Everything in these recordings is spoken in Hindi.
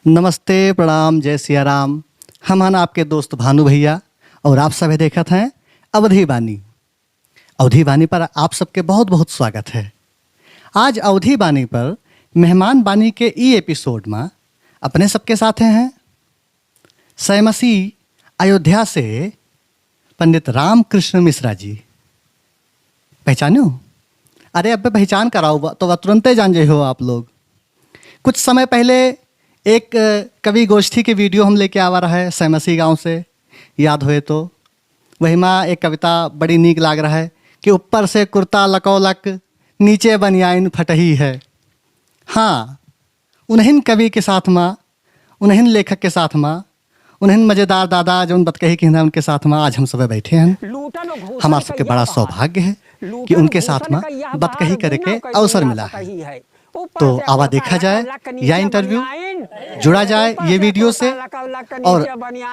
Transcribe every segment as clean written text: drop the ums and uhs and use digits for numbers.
नमस्ते, प्रणाम, जय सिया राम। हम हन आपके दोस्त भानु भैया और आप सभी देखत हैं अवधी बानी। अवधी बानी पर आप सबके बहुत बहुत स्वागत है। आज अवधी बानी पर मेहमान बानी के ई एपिसोड में अपने सबके साथ हैं सैमसी अयोध्या से पंडित रामकृष्ण मिश्रा जी। पहचानो? अरे अब पहचान कराओ तो तुरंत जान जाए हो आप लोग। कुछ समय पहले एक कवि गोष्ठी के वीडियो हम लेके आवा रहा है सैमसी गांव से, याद होए तो। वही माँ एक कविता बड़ी नीक लाग रहा है कि ऊपर से कुर्ता लकौलक नीचे बनियाइन फटही है। हाँ, उन्हीं कवि के साथ माँ, उन्हीं लेखक के साथ माँ, उन्हीं मज़ेदार दादा जो उन बतकही कहना उनके साथ माँ आज हम सब बैठे हैं। हमारे सबके बड़ा सौभाग्य है कि उनके साथ माँ बतकही करे के अवसर मिला है। तो आवा देखा जाए या इंटरव्यू जुड़ा जाए ये वीडियो से, और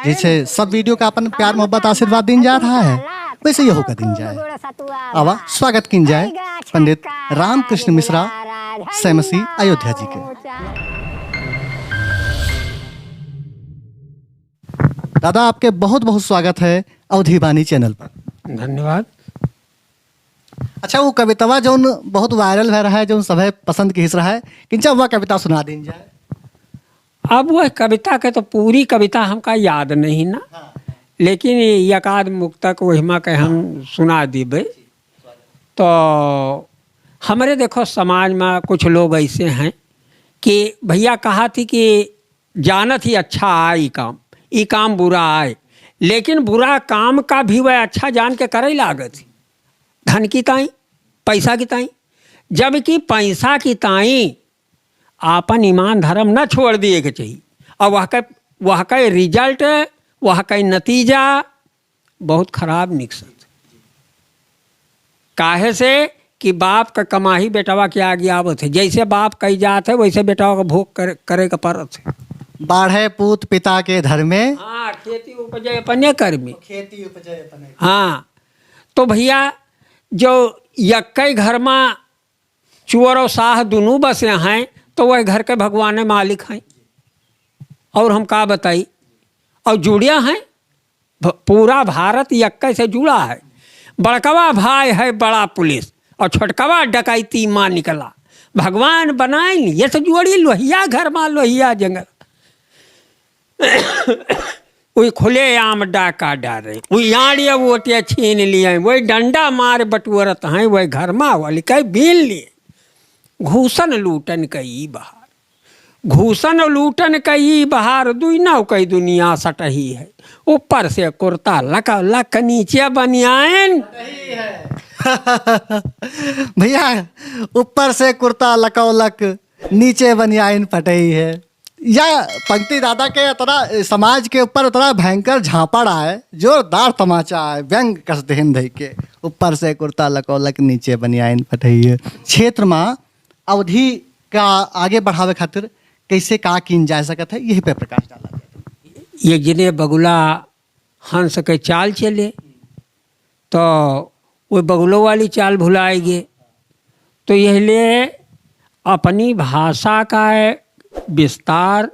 जैसे सब वीडियो का अपन प्यार मोहब्बत आशीर्वाद दिन जा रहा है वैसे ये होकर दिन जाए। आवा स्वागत किन जाए पंडित रामकृष्ण मिश्रा सैमसी अयोध्या जी के। दादा आपके बहुत बहुत स्वागत है अवधी बानी चैनल पर। धन्यवाद। अच्छा, वो कवितावा जो बहुत वायरल हो रहा है, जो सभी पसंद की हिस्स रहा है, किंचा वह कविता सुना दीन जाए। अब वह कविता के तो पूरी कविता हमका याद नहीं ना, लेकिन एकाध मुक्तक वहीमा के हम सुना दीबे। तो हमारे देखो समाज में कुछ लोग ऐसे हैं कि भैया कहा थी कि जानत ही अच्छा आए ई काम बुरा आए, लेकिन बुरा काम का भी वह अच्छा जान के करे लागत। धन की ताई, पैसा की ताई, जबकि पैसा की ताई आपन ईमान धर्म न छोड़ दिए के चाहिए। और वह का रिजल्ट, वह का नतीजा बहुत खराब निकलत। काहे से कि बाप का कमाही बेटवा के आगे आवत है। जैसे बाप कही जात है वैसे बेटवा का भोग करे का पड़त है। बाढ़े पूत पिता के धर में, हाँ, खेती उपजे अपने कर में, खेती उपजे अपने। हाँ, तो भैया जो यक्कई घर में चुअर और साह दोनों बसे हैं तो वह घर के भगवान मालिक हैं। और हम का बताई, और जुड़िया हैं, पूरा भारत यक्कई से जुड़ा है। बड़कवा भाई है बड़ा पुलिस और छोटकवा डकैती माँ निकला। भगवान बनाए ये से जुड़ी लोहिया घर में लोहिया जंगल। वही खुले आम डाका डारे, वही आड़िया वोटिया छीन लिए, वही डंडा मार बटुरत हैं, वही घर में वाली कई बीन लिए। घूसन लूटन कई बहार, घूसन लूटन कई बहार, दुई नौ कई दुनिया सटही है। ऊपर से कुर्ता लका लक नीचे बनियान। भैया ऊपर से कुर्ता लकौलक नीचे बनियाइन फटही है। या पंक्ति दादा के इतना समाज के ऊपर इतना भयंकर झापड़ आए, जोरदार तमाचा आए, व्यंग कस देन धई के। ऊपर से कुर्ता लकौलक नीचे बनियाइन फटही है। क्षेत्र में अवधि का आगे बढ़ावे खातिर कैसे का किन जा सकत है, यही पे प्रकाश डाला जाए। ये जिन्हें बगुला हंस के चाल चले तो वो बगुलों वाली चाल भुलाएंगे। तो यह लिए अपनी भाषा का विस्तार,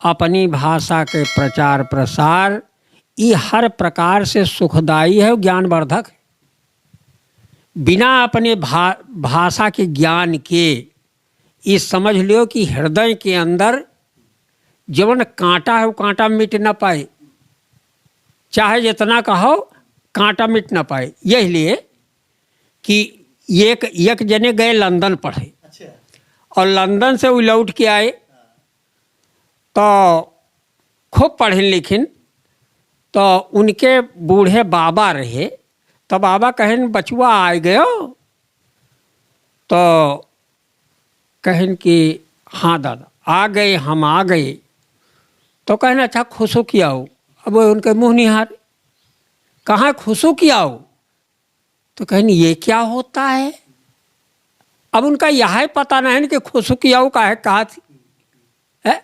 अपनी भाषा के प्रचार प्रसार, ये हर प्रकार से सुखदायी है, ज्ञानवर्धक है। बिना अपने भाषा के ज्ञान के ये समझ लो कि हृदय के अंदर जीवन कांटा है वो कांटा मिट न पाए, चाहे जितना कहो कांटा मिट न पाए। यही लिए कि एक जने गए लंदन पढ़े, और लंदन से वो लौट के आए तो खूब पढ़े लिखिन। तो उनके बूढ़े बाबा रहे, तो बाबा कहन बचुआ आ गयो। तो कहन कि हाँ दादा आ गए, हम आ गए। तो कहन अच्छा खुशो किया हो। अब उनके मुँह निहार, कहाँ खुशो किया हो? तो कहन ये क्या होता है? अब उनका यह पता नहीं कि खुशो किया हो का है कहा थी है?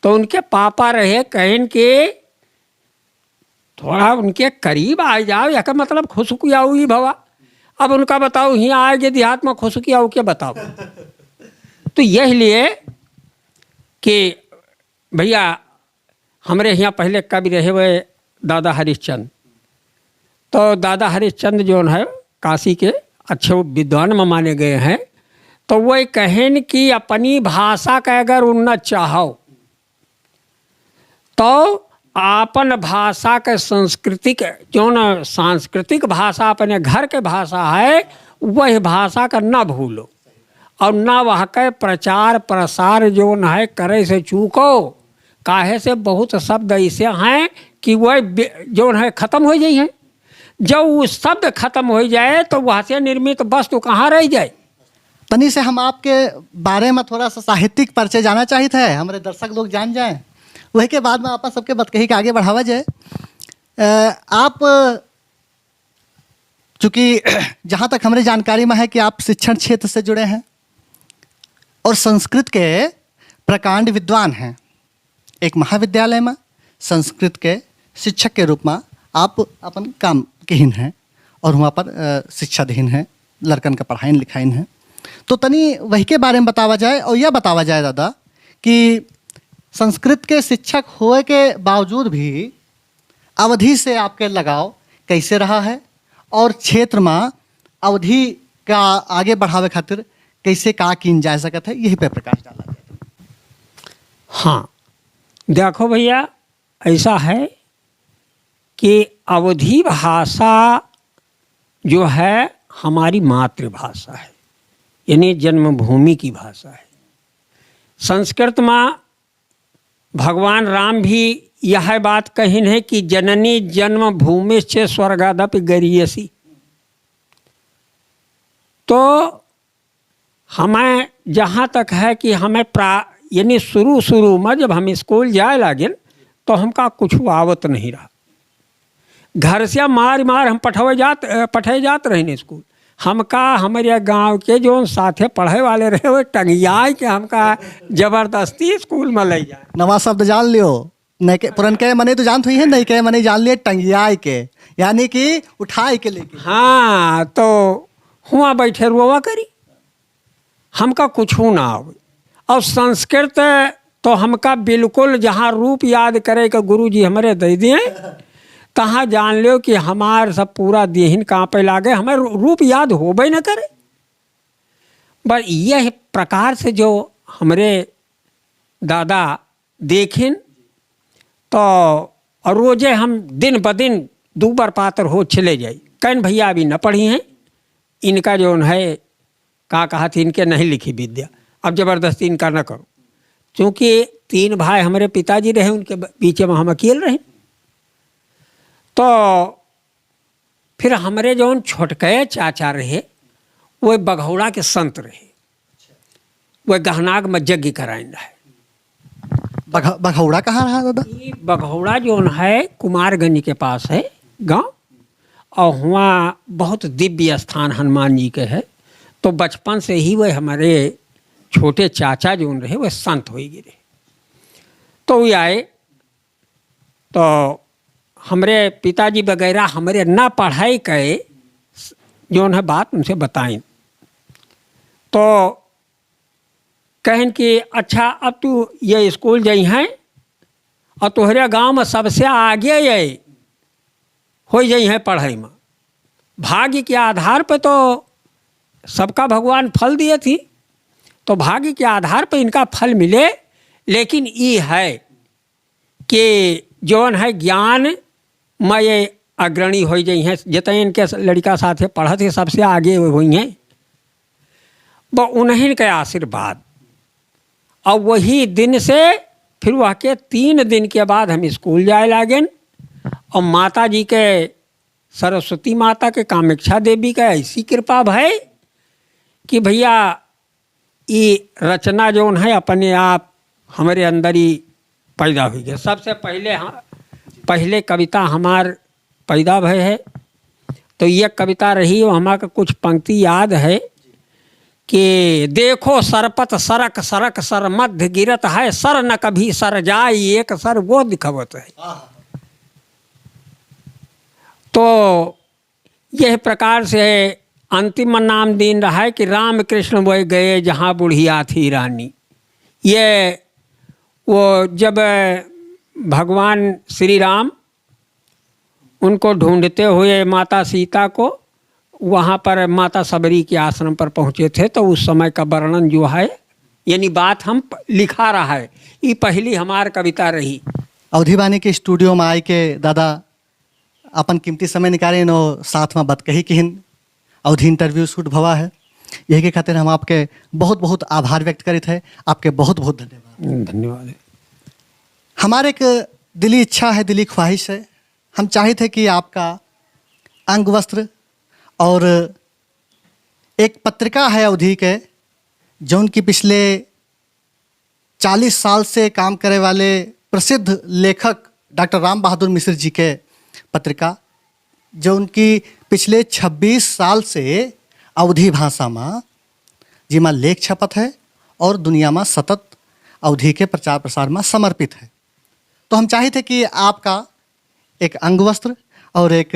तो उनके पापा रहे, कहन के थोड़ा उनके करीब आ जाओ, या का मतलब खुशकी आओ ही भवा। अब उनका बताओ यहाँ आएगे देहात में खुशकी आओ क्या बताओ। तो यह लिए कि भैया हमारे यहाँ पहले कवि रहे हुए दादा हरिश्चंद्र। तो दादा हरिश्चंद्र जो है काशी के अच्छे विद्वान में माने गए हैं। तो वही कहें कि अपनी भाषा का अगर उन्नत चाहो तो आपन भाषा के सांस्कृतिक जो न सांस्कृतिक भाषा अपने घर के भाषा है वह भाषा का न भूलो और न वह के प्रचार प्रसार जो न है करे से चूको। काहे से बहुत शब्द ऐसे हैं कि वह जो है ख़त्म हो जाए हैं। जब वो शब्द खत्म हो जाए तो वहाँ से निर्मित वस्तु कहाँ रह जाए। तनी से हम आपके बारे में थोड़ा सा साहित्यिक परिचय जाना चाहिए है, हमारे दर्शक लोग जान जाएं। वही के बाद में आपस सबके बतकही के आगे बढ़ावा जाए। आप चूँकि जहाँ तक हमारी जानकारी में है कि आप शिक्षण क्षेत्र से जुड़े हैं और संस्कृत के प्रकांड विद्वान हैं। एक महाविद्यालय में संस्कृत के शिक्षक के रूप में आप अपन काम केहिन हैं और वहाँ पर शिक्षा देहिन हैं, लड़कन का पढ़ाइन लिखाइन है। तो तनी वही के बारे में बतावा जाए और यह बतावा जाए दादा कि संस्कृत के शिक्षक होए के बावजूद भी अवधि से आपके लगाव कैसे रहा है और क्षेत्र में अवधि का आगे बढ़ावे खातिर कैसे का किन जा सकत है, यही पे प्रकाश डाला जाए। हाँ देखो भैया ऐसा है कि अवधी भाषा जो है हमारी मातृभाषा है, यानी जन्मभूमि की भाषा है। संस्कृत में भगवान राम भी यह बात कहिन है कि जननी जन्मभूमि से स्वर्गादपि गरीयसी। तो हमें जहाँ तक है कि हमें यानी शुरू में जब हम स्कूल जाए लगे तो हमका कुछ आवत नहीं रहा। घर से मार हम पढ़े जात रहे स्कूल। हमका हमारे गांव के जो साथे पढ़े वाले रहे वो टंगिया के हमका जबरदस्ती स्कूल में ले जाए। नवा शब्द जान लियो, नए के पुरन के मने तो जानत हुई है, नई के मने जान लिए टंगिया के, यानी कि उठाए के लेके। हाँ तो हुआ बैठे रोवा करी, हमका कुछ ना आवे। और संस्कृत तो हमका बिल्कुल जहाँ रूप याद करे का गुरु जी हमारे दे दिए तहाँ जान लो कि हमार सब पूरा देहिन कांपे लागे, हमें रूप याद होबे न करे। बस यह प्रकार से जो हमारे दादा देखिन तो और रोजे हम दिन ब दिन दूबर पातर हो चले जाए। कौन भैया अभी न पढ़ी हैं, इनका जो है का कहा थी इनके नहीं लिखी विद्या, अब ज़बरदस्ती इनका न करो। क्योंकि 3 भाई हमारे पिताजी रहे, उनके बीच में हम अकेले रहे। तो फिर हमारे जो छोटके चाचा रहे वो बघौड़ा के संत रहे, वो गहनाग में यज्ञ कराइन रहे। बघौड़ा कहाँ रहा दादा? बघौड़ा जो है कुमारगंज के पास है गांव, और वहाँ बहुत दिव्य स्थान हनुमान जी के है। तो बचपन से ही वह हमारे छोटे चाचा जो रहे वह संत हो गिरे। तो वो आए तो हमारे पिताजी वगैरह हमारे ना पढ़ाई के जो है बात उनसे बताएं। तो कहें कि अच्छा अब तू ये स्कूल जाई हैं और तोहरे गांव में सबसे आगे ये हो जाई हैं पढ़ाई में। भाग्य के आधार पर तो सबका भगवान फल दिए थी, तो भाग्य के आधार पर इनका फल मिले। लेकिन ये है कि जौन है ज्ञान में ये अग्रणी हो जाई हैं, जितने इनके लड़का साथे पढ़त है सबसे आगे हुई हैं, वो उन्हीं के आशीर्वाद। और वही दिन से फिर वह के 3 दिन के बाद हम स्कूल जाए लागें। और माता जी के सरस्वती माता के कामाख्या देवी का ऐसी कृपा भय कि भैया ये रचना जो है अपने आप हमारे अंदर ही पैदा हुई है। सबसे पहले कविता हमार पैदा भय है। तो ये कविता रही वो हमारा कुछ पंक्ति याद है कि देखो सरपत सरक सरक सर मध्य गिरत है, सर न कभी सर जाए एक सर वो दिखवत है। तो यह प्रकार से अंतिम नाम दिन रहा है कि राम कृष्ण वह गए जहाँ बुढ़िया थी रानी। ये वो जब भगवान श्री राम उनको ढूंढते हुए माता सीता को वहाँ पर माता सबरी के आश्रम पर पहुँचे थे, तो उस समय का वर्णन जो है, यानी बात हम लिखा रहा है, ये पहली हमार कविता रही। अवधी वाणी के स्टूडियो में आई के दादा अपन कीमती समय निकाले नो साथ में बात कही किन अवधि इंटरव्यू शूट भवा है, यही के खातिर हम आपके बहुत बहुत आभार व्यक्त करित है। आपके बहुत बहुत धन्यवाद। धन्यवाद। हमारे एक दिली इच्छा है, दिली ख्वाहिश है, हम चाहे थे कि आपका अंग वस्त्र और एक पत्रिका है अवधि के, जो उनकी पिछले 40 साल से काम करे वाले प्रसिद्ध लेखक डॉक्टर राम बहादुर मिश्र जी के पत्रिका, जो उनकी पिछले 26 साल से अवधी भाषा में जी में लेख छपत है और दुनिया में सतत अवधि के प्रचार प्रसार में समर्पित है। तो हम चाहे थे कि आपका एक अंग वस्त्र और एक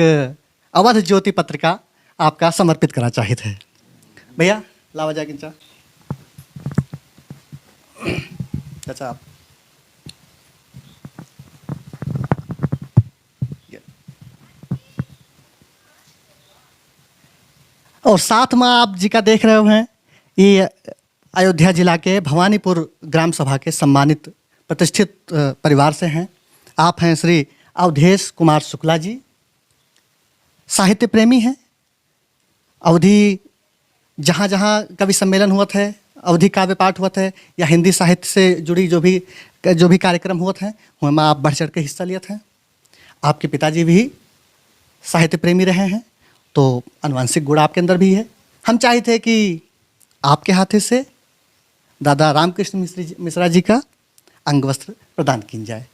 अवध ज्योति पत्रिका आपका समर्पित करना चाहिए थे। भैया लावा जा किंचा चाचा आप और साथ में आप जी का देख रहे हैं, ये अयोध्या जिला के भवानीपुर ग्राम सभा के सम्मानित प्रतिष्ठित परिवार से हैं। आप हैं श्री अवधेश कुमार शुक्ला जी, साहित्य प्रेमी हैं। अवधि जहाँ जहाँ कवि सम्मेलन हुआ थे, अवधि काव्य पाठ हुआ थे, या हिंदी साहित्य से जुड़ी जो भी कार्यक्रम हुआ थे, उनमें आप बढ़ चढ़ के हिस्सा लिए थे। आपके पिताजी भी साहित्य प्रेमी रहे हैं, तो आनुवंशिक गुण आपके अंदर भी है। हम चाहे थे कि आपके हाथे से दादा रामकृष्ण मिश्रा जी का अंग वस्त्र प्रदान किया जाए।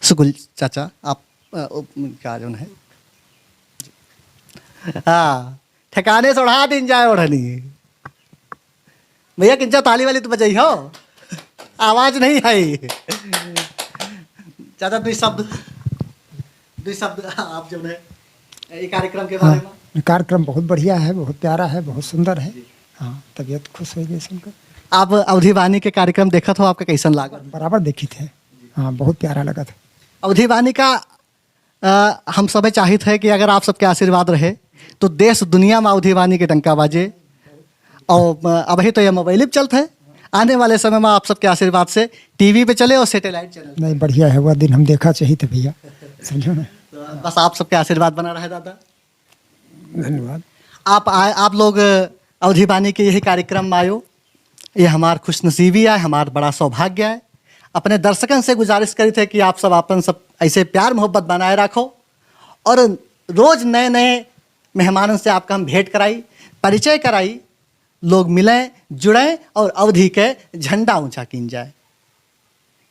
सुकुल चाचा आप क्या जो है, हाँ ठिकाने से उड़ा दिन जाए ओढ़नी। भैया किंचा ताली वाली तो बजाई हो, आवाज नहीं आई। चाचा दो शब्द आप जो है ये कार्यक्रम के बारे में। कार्यक्रम बहुत बढ़िया है, बहुत प्यारा है, बहुत सुंदर है। हाँ, तबीयत खुश हो गई सुनकर। आप अवधि वाणी के कार्यक्रम देखा था, आपका कैसन लगा? बराबर देखी थे। हाँ, बहुत प्यारा लगा था। अवधि वाणी का हम सब चाहिए थे कि अगर आप सबके आशीर्वाद रहे तो देश दुनिया में अवधि वाणी के डंका बाजे। और अभी तो ये मोबाइल पे चलते हैं, आने वाले समय में आप सबके आशीर्वाद से टीवी पे चले और सैटेलाइट चैनल। नहीं, बढ़िया है, वह दिन हम देखा चाहिए थे भैया, समझो ना। तो बस आप सबके आशीर्वाद बना रहे दादा। धन्यवाद। आप लोग अवधि वाणी के यही कार्यक्रम में आयो, ये हमार खुशनसीबी है, हमार बड़ा सौभाग्य है। अपने दर्शकन से गुजारिश करी थे कि आप सब अपन सब ऐसे प्यार मोहब्बत बनाए रखो और रोज नए नए मेहमानों से आपका हम भेंट कराई, परिचय कराई, लोग मिलें जुड़ें और अवधि के झंडा ऊंचा किन जाए।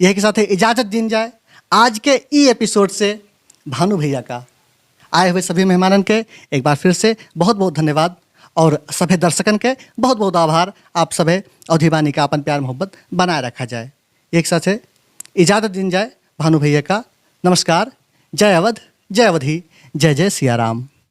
यही के साथ इजाज़त दी जाए आज के ई एपिसोड से। भानु भैया का आए हुए सभी मेहमानन के एक बार फिर से बहुत बहुत धन्यवाद और सभी दर्शकन के बहुत बहुत आभार। आप सभी अवधि वाणी का अपन प्यार मोहब्बत बनाए रखा जाए। एक साथ इजाज़त दी जाए भानु भैया का। नमस्कार। जय अवध, जय अवधि, जय जय सिया राम।